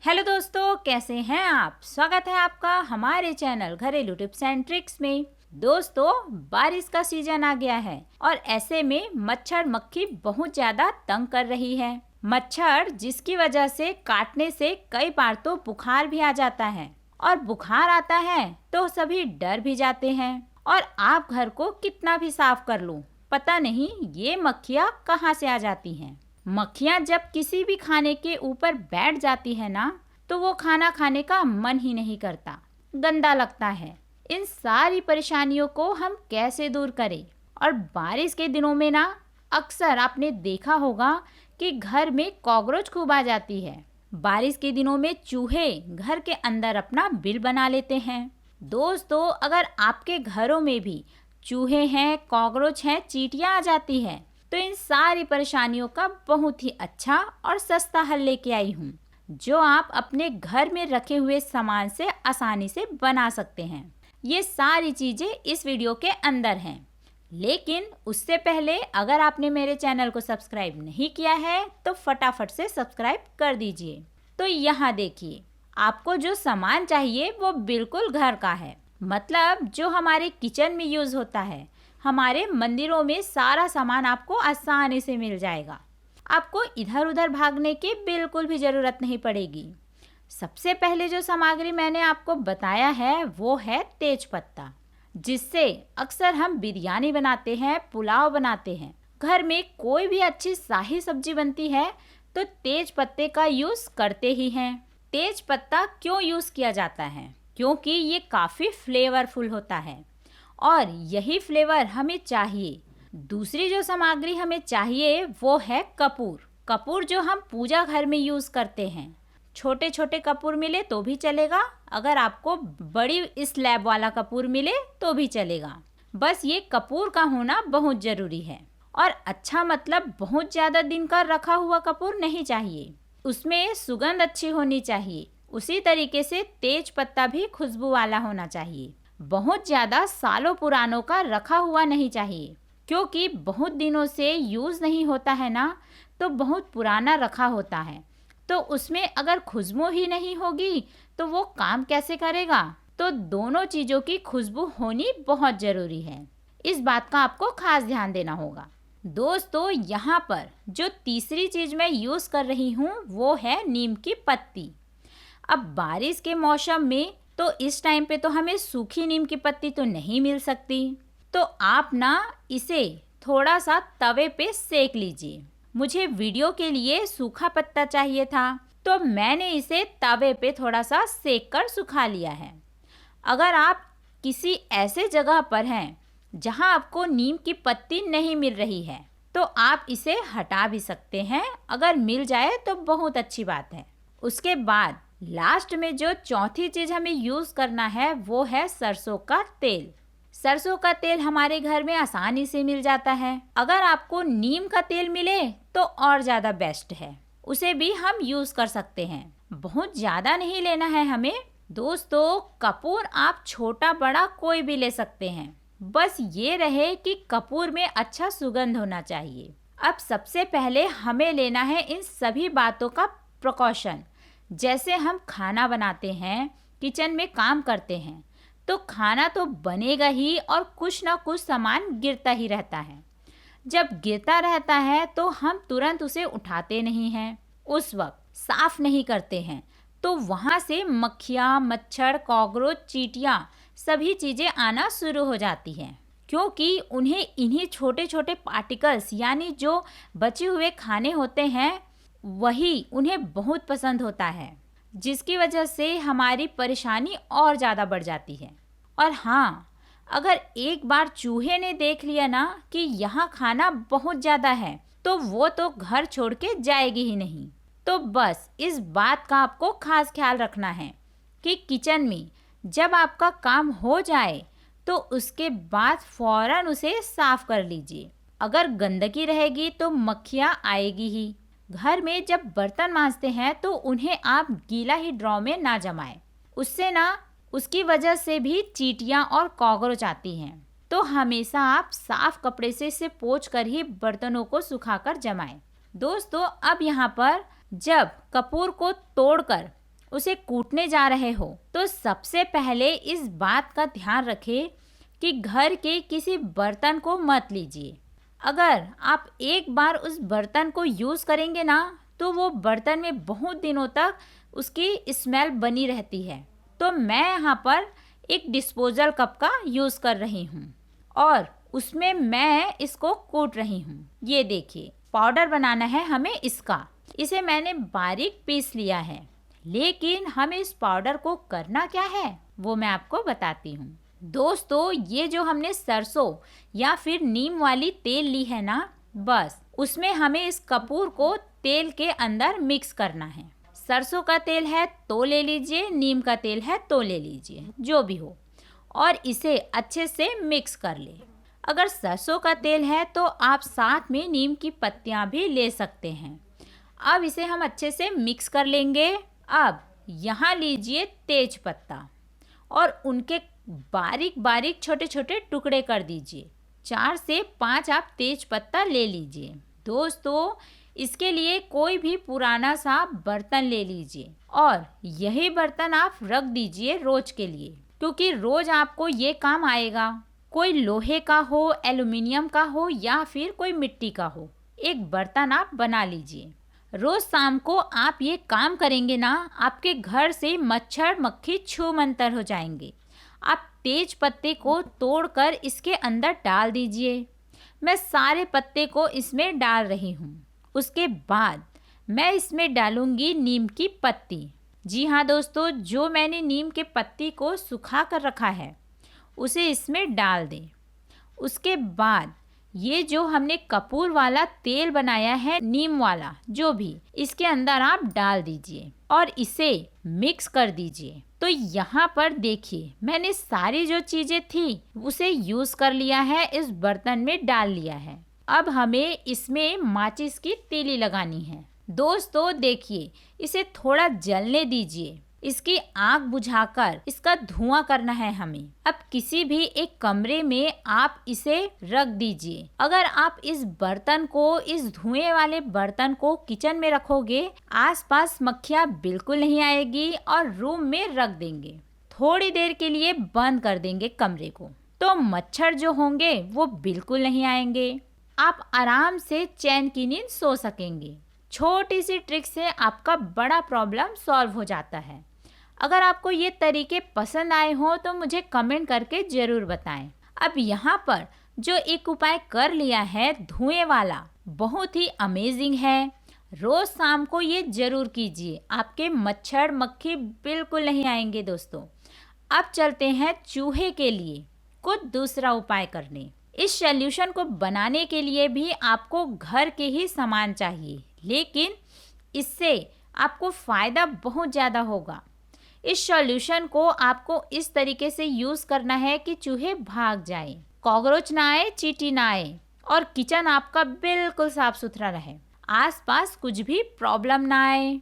Hello दोस्तों, कैसे हैं आप। स्वागत है आपका हमारे चैनल घरेलू टिप्स एंड ट्रिक्स में। दोस्तों, बारिश का सीजन आ गया है और ऐसे में मच्छर मक्खी बहुत ज्यादा तंग कर रही है। मच्छर जिसकी वजह से काटने से कई बार तो बुखार भी आ जाता है और बुखार आता है तो सभी डर भी जाते हैं। और आप घर को कितना भी साफ कर लो, पता नहीं ये मक्खियाँ कहाँ से आ जाती हैं। मक्खियाँ जब किसी भी खाने के ऊपर बैठ जाती है ना, तो वो खाना खाने का मन ही नहीं करता, गंदा लगता है। इन सारी परेशानियों को हम कैसे दूर करें। और बारिश के दिनों में ना अक्सर आपने देखा होगा कि घर में कॉकरोच खूब आ जाती है। बारिश के दिनों में चूहे घर के अंदर अपना बिल बना लेते हैं। दोस्तों, अगर आपके घरों में भी चूहे हैं, कॉकरोच हैं, चींटियां आ जाती है, तो इन सारी परेशानियों का बहुत ही अच्छा और सस्ता हल लेके आई हूँ, जो आप अपने घर में रखे हुए सामान से आसानी से बना सकते हैं। ये सारी चीजें इस वीडियो के अंदर हैं। लेकिन उससे पहले अगर आपने मेरे चैनल को सब्सक्राइब नहीं किया है तो फटाफट से सब्सक्राइब कर दीजिए। तो यहाँ देखिए, आपको जो सामान चाहिए वो बिल्कुल घर का है, मतलब जो हमारे किचन में यूज होता है। हमारे मंदिरों में सारा सामान आपको आसानी से मिल जाएगा। आपको इधर उधर भागने की बिल्कुल भी ज़रूरत नहीं पड़ेगी। सबसे पहले जो सामग्री मैंने आपको बताया है वो है तेज पत्ता, जिससे अक्सर हम बिरयानी बनाते हैं, पुलाव बनाते हैं। घर में कोई भी अच्छी शाही सब्जी बनती है तो तेज पत्ते का यूज़ करते ही हैं। तेज पत्ता क्यों यूज़ किया जाता है? क्योंकि ये काफ़ी फ्लेवरफुल होता है और यही फ्लेवर हमें चाहिए। दूसरी जो सामग्री हमें चाहिए वो है कपूर। कपूर जो हम पूजा घर में यूज़ करते हैं। छोटे छोटे कपूर मिले तो भी चलेगा, अगर आपको बड़ी स्लैब वाला कपूर मिले तो भी चलेगा। बस ये कपूर का होना बहुत ज़रूरी है। और अच्छा मतलब बहुत ज़्यादा दिन का रखा हुआ कपूर नहीं चाहिए, उसमें सुगंध अच्छी होनी चाहिए। उसी तरीके से तेज पत्ता भी खुशबू वाला होना चाहिए। बहुत ज़्यादा सालों पुरानों का रखा हुआ नहीं चाहिए, क्योंकि बहुत दिनों से यूज़ नहीं होता है ना, तो बहुत पुराना रखा होता है, तो उसमें अगर खुशबू ही नहीं होगी तो वो काम कैसे करेगा। तो दोनों चीज़ों की खुशबू होनी बहुत ज़रूरी है। इस बात का आपको खास ध्यान देना होगा। दोस्तों, यहाँ पर जो तीसरी चीज़ मैं यूज़ कर रही हूँ वो है नीम की पत्ती। अब बारिश के मौसम में तो इस टाइम पे तो हमें सूखी नीम की पत्ती तो नहीं मिल सकती, तो आप ना इसे थोड़ा सा तवे पे सेक लीजिए। मुझे वीडियो के लिए सूखा पत्ता चाहिए था, तो मैंने इसे तवे पे थोड़ा सा सेक कर सुखा लिया है। अगर आप किसी ऐसे जगह पर हैं जहां आपको नीम की पत्ती नहीं मिल रही है, तो आप इसे हटा भी सकते हैं। अगर मिल जाए तो बहुत अच्छी बात है। उसके बाद लास्ट में जो चौथी चीज़ हमें यूज़ करना है वो है सरसों का तेल। सरसों का तेल हमारे घर में आसानी से मिल जाता है। अगर आपको नीम का तेल मिले तो और ज़्यादा बेस्ट है, उसे भी हम यूज़ कर सकते हैं। बहुत ज़्यादा नहीं लेना है हमें। दोस्तों, कपूर आप छोटा बड़ा कोई भी ले सकते हैं, बस ये रहे कि कपूर में अच्छा सुगंध होना चाहिए। अब सबसे पहले हमें लेना है इन सभी बातों का प्रिकॉशन। जैसे हम खाना बनाते हैं, किचन में काम करते हैं, तो खाना तो बनेगा ही और कुछ ना कुछ सामान गिरता ही रहता है। जब गिरता रहता है तो हम तुरंत उसे उठाते नहीं हैं, उस वक्त साफ नहीं करते हैं, तो वहाँ से मक्खियाँ, मच्छर, कॉकरोच, चींटियाँ सभी चीज़ें आना शुरू हो जाती हैं, क्योंकि उन्हें इन्हीं छोटे छोटे पार्टिकल्स यानी जो बचे हुए खाने होते हैं वही उन्हें बहुत पसंद होता है, जिसकी वजह से हमारी परेशानी और ज़्यादा बढ़ जाती है। और हाँ, अगर एक बार चूहे ने देख लिया ना कि यहाँ खाना बहुत ज़्यादा है, तो वो तो घर छोड़ के जाएगी ही नहीं। तो बस इस बात का आपको खास ख्याल रखना है कि किचन में जब आपका काम हो जाए तो उसके बाद फ़ौरन उसे साफ कर लीजिए। अगर गंदगी रहेगी तो मक्खियाँ आएगी ही। घर में जब बर्तन मांजते हैं तो उन्हें आप गीला ही ड्रॉ में ना जमाएं, उससे ना उसकी वजह से भी चींटियां और कॉकरोच आती हैं। तो हमेशा आप साफ कपड़े से इसे पोंछ कर ही बर्तनों को सुखाकर जमाएं। दोस्तों, अब यहाँ पर जब कपूर को तोड़कर उसे कूटने जा रहे हो तो सबसे पहले इस बात का ध्यान रखें कि घर के किसी बर्तन को मत लीजिए। अगर आप एक बार उस बर्तन को यूज़ करेंगे ना तो वो बर्तन में बहुत दिनों तक उसकी स्मेल बनी रहती है। तो मैं यहाँ पर एक डिस्पोजल कप का यूज़ कर रही हूँ और उसमें मैं इसको कूट रही हूँ। ये देखिए, पाउडर बनाना है हमें इसका। इसे मैंने बारीक पीस लिया है, लेकिन हमें इस पाउडर को करना क्या है वो मैं आपको बताती हूँ। दोस्तों, ये जो हमने सरसों या फिर नीम वाली तेल ली है ना, बस उसमें हमें इस कपूर को तेल के अंदर मिक्स करना है। सरसों का तेल है तो ले लीजिए, नीम का तेल है तो ले लीजिए, जो भी हो, और इसे अच्छे से मिक्स कर ले। अगर सरसों का तेल है तो आप साथ में नीम की पत्तियां भी ले सकते हैं। अब इसे हम अच्छे से मिक्स कर लेंगे। अब यहाँ लीजिए तेज पत्ता और उनके बारीक बारीक छोटे छोटे टुकड़े कर दीजिए। 4 से 5 आप तेज पत्ता ले लीजिए। दोस्तों, इसके लिए कोई भी पुराना सा बर्तन ले लीजिए और यही बर्तन आप रख दीजिए रोज के लिए, क्योंकि रोज आपको ये काम आएगा। कोई लोहे का हो, एल्युमिनियम का हो या फिर कोई मिट्टी का हो, एक बर्तन आप बना लीजिए। रोज शाम को आप ये काम करेंगे ना, आपके घर से मच्छर मक्खी छूमंतर हो जाएंगे। आप तेज पत्ते को तोड़कर इसके अंदर डाल दीजिए। मैं सारे पत्ते को इसमें डाल रही हूँ। उसके बाद मैं इसमें डालूंगी नीम की पत्ती। जी हाँ दोस्तों, जो मैंने नीम के पत्ती को सुखा कर रखा है उसे इसमें डाल दें। उसके बाद ये जो हमने कपूर वाला तेल बनाया है, नीम वाला, जो भी, इसके अंदर आप डाल दीजिए और इसे मिक्स कर दीजिए। तो यहाँ पर देखिए, मैंने सारी जो चीज़ें थी उसे यूज़ कर लिया है, इस बर्तन में डाल लिया है। अब हमें इसमें माचिस की तीली लगानी है। दोस्तों देखिए, इसे थोड़ा जलने दीजिए। इसकी आग बुझाकर इसका धुआं करना है हमें। अब किसी भी एक कमरे में आप इसे रख दीजिए। अगर आप इस बर्तन को, इस धुएं वाले बर्तन को किचन में रखोगे, आसपास मक्खियाँ बिल्कुल नहीं आएगी और रूम में रख देंगे। थोड़ी देर के लिए बंद कर देंगे कमरे को, तो मच्छर जो होंगे वो बिल्कुल नहीं आएंगे। आप आराम से चैन की नींद सो सकेंगे। छोटी सी ट्रिक से आपका बड़ा प्रॉब्लम सॉल्व हो जाता है। अगर आपको ये तरीके पसंद आए हों तो मुझे कमेंट करके ज़रूर बताएं। अब यहाँ पर जो एक उपाय कर लिया है धुएं वाला, बहुत ही अमेजिंग है। रोज़ शाम को ये ज़रूर कीजिए, आपके मच्छर मक्खी बिल्कुल नहीं आएंगे। दोस्तों, अब चलते हैं चूहे के लिए कुछ दूसरा उपाय करने। इस सॉल्यूशन को बनाने के लिए भी आपको घर के ही सामान चाहिए, लेकिन इससे आपको फ़ायदा बहुत ज़्यादा होगा। इस सॉल्यूशन को आपको इस तरीके से यूज़ करना है कि चूहे भाग जाएं, कॉकरोच ना आए, चींटी ना आए और किचन आपका बिल्कुल साफ सुथरा रहे, आसपास कुछ भी प्रॉब्लम ना आए।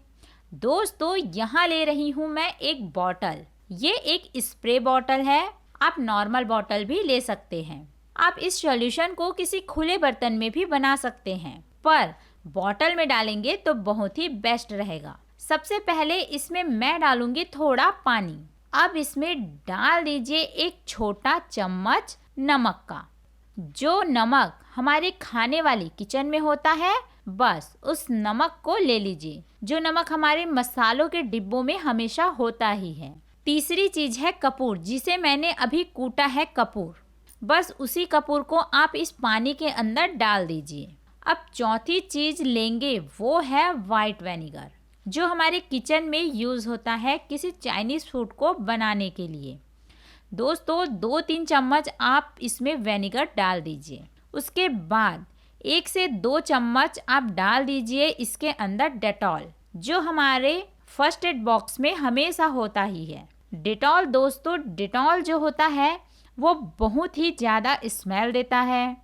दोस्तों, यहाँ ले रही हूँ मैं एक बॉटल। ये एक स्प्रे बॉटल है, आप नॉर्मल बॉटल भी ले सकते हैं। आप इस सॉल्यूशन को किसी खुले बर्तन में भी बना सकते हैं, पर बॉटल में डालेंगे तो बहुत ही बेस्ट रहेगा। सबसे पहले इसमें मैं डालूंगी थोड़ा पानी। अब इसमें डाल दीजिए एक छोटा चम्मच नमक का। जो नमक हमारे खाने वाली किचन में होता है, बस उस नमक को ले लीजिए, जो नमक हमारे मसालों के डिब्बों में हमेशा होता ही है। तीसरी चीज़ है कपूर, जिसे मैंने अभी कूटा है कपूर। बस उसी कपूर को आप इस पानी के अंदर डाल दीजिए। अब चौथी चीज़ लेंगे, वो है वाइट विनेगर, जो हमारे किचन में यूज़ होता है किसी चाइनीज़ फूड को बनाने के लिए। दोस्तों, 2-3 चम्मच आप इसमें विनेगर डाल दीजिए। उसके बाद 1 से 2 चम्मच आप डाल दीजिए इसके अंदर डेटॉल, जो हमारे फर्स्ट एड बॉक्स में हमेशा होता ही है। डेटॉल दोस्तों, डेटॉल जो होता है वो बहुत ही ज़्यादा स्मेल देता है,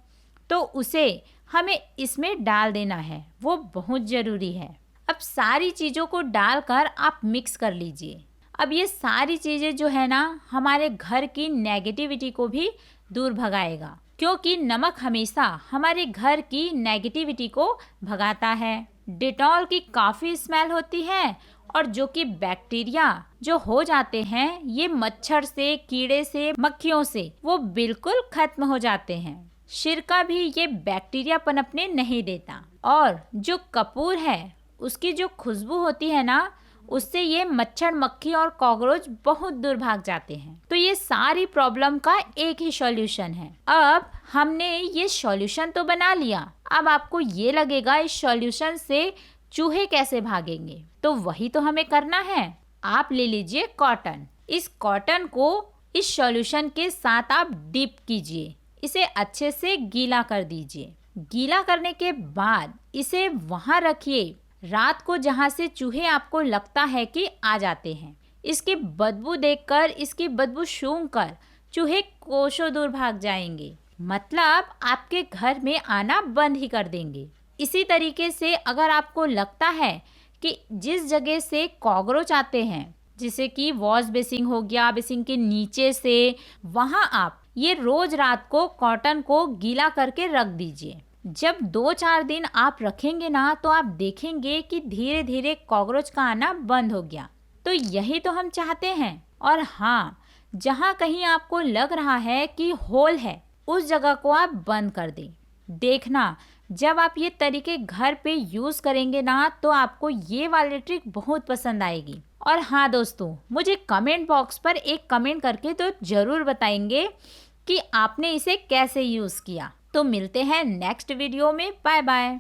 तो उसे हमें इसमें डाल देना है, वो बहुत ज़रूरी है। अब सारी चीज़ों को डालकर आप मिक्स कर लीजिए। अब ये सारी चीज़ें जो है ना, हमारे घर की नेगेटिविटी को भी दूर भगाएगा, क्योंकि नमक हमेशा हमारे घर की नेगेटिविटी को भगाता है। डेटॉल की काफ़ी स्मेल होती है और जो कि बैक्टीरिया जो हो जाते हैं ये मच्छर से, कीड़े से, मक्खियों से वो बिल्कुल खत्म हो जाते हैं। सिरका भी ये बैक्टीरिया पनपने नहीं देता और जो कपूर है उसकी जो खुशबू होती है ना उससे ये मच्छर, मक्खी और कॉकरोच बहुत दूर भाग जाते हैं। तो ये सारी प्रॉब्लम का एक ही सॉल्यूशन है। अब हमने ये सॉल्यूशन तो बना लिया, अब आपको ये लगेगा इस सॉल्यूशन से चूहे कैसे भागेंगे। तो वही तो हमें करना है। आप ले लीजिए कॉटन। इस कॉटन को इस सॉल्यूशन के साथ आप डिप कीजिए, इसे अच्छे से गीला कर दीजिए। गीला करने के बाद इसे वहां रखिए रात को जहां से चूहे आपको लगता है कि आ जाते हैं। इसकी बदबू देखकर, इसकी बदबू सूंघकर चूहे कोसों दूर भाग जाएंगे, मतलब आपके घर में आना बंद ही कर देंगे। इसी तरीके से अगर आपको लगता है कि जिस जगह से कॉकरोच आते हैं, जैसे कि वॉश बेसिन हो गया, बेसिन के नीचे से, वहां आप ये रोज रात को कॉटन को गीला करके रख दीजिए। जब 2-4 दिन आप रखेंगे ना तो आप देखेंगे कि धीरे धीरे कॉकरोच का आना बंद हो गया। तो यही तो हम चाहते हैं। और हाँ, जहाँ कहीं आपको लग रहा है कि होल है उस जगह को आप बंद कर दें। देखना, जब आप ये तरीके घर पे यूज़ करेंगे ना तो आपको ये वाली ट्रिक बहुत पसंद आएगी। और हाँ दोस्तों, मुझे कमेंट बॉक्स पर एक कमेंट करके तो ज़रूर बताएंगे कि आपने इसे कैसे यूज़ किया। तो मिलते हैं नेक्स्ट वीडियो में। Bye bye.